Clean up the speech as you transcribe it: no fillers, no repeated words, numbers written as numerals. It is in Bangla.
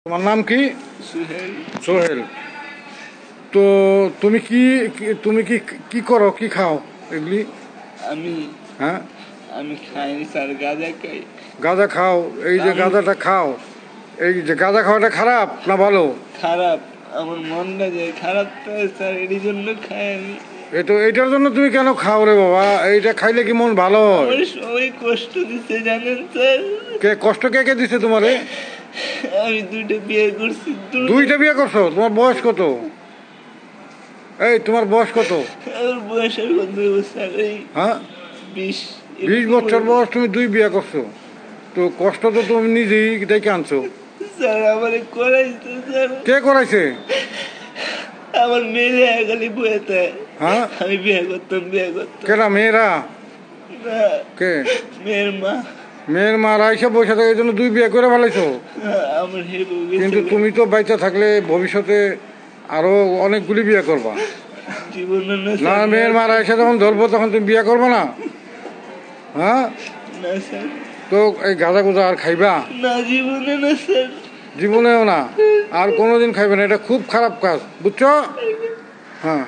তোমার নাম কি? সোহেল। সোহেল। তো তুমি কি তুমি কি কি করো, কি খাও এগুলি? আমি হ্যাঁ, আমি খাই স্যার, গাঁজা খাই। গাঁজা খাও? এই যে গাঁজাটা খাও, এই যে গাঁজা খাওয়াটা খারাপ না ভালো? খারাপ, আমার মনটা যে খারাপ থাকে স্যার, এর জন্য খাই আমি। এইটার জন্য তুমি কেন খাও রে বাবা? এইটা খাইলে কি মন ভালো হয়? আমার সবাই কষ্ট দিচ্ছে জানেন স্যার। কষ্ট কে দিছে তোমারে? আমি দুইটা বিয়ে করছি। দুইটা বিয়ে করছো? তোমার বয়স কত? এই তোমার বয়স কত? আমার বয়স এখন 2 বছর। এই হ্যাঁ, 20 20 বছর বয়স, তুমি 2 বিয়ে করছো? তো কষ্ট তো তুমি নিজেই ডেকে আনছো। স্যার আমারে করাইছে স্যার। কে করাইছে? আমার মেয়ে খালি বইতে। হ্যাঁ, আমি বিয়ে করতাম। কেনা মেয়েরা? না, কে? মেয়ের মা। মেয়ের মা রাইসা বসে থাকে, এই জন্য 2 বিয়ে করে ফেলাইছো? আমার হেবু কিন্তু তুমি তো বাইচা থাকলে ভবিষ্যতে আরো অনেকগুলি বিয়ে করবা জীবনে না? মেয়ের মা রাইসা যখন ধরবো তখন তুমি বিয়ে করবা না? হ্যাঁ, না স্যার, তো এই গাঁজা গুজা আর খাইবা? না জীবনে না স্যার। জীবনেও না, আর কোনোদিন খাইবে না। এটা খুব খারাপ কাজ, বুঝছো? হ্যাঁ।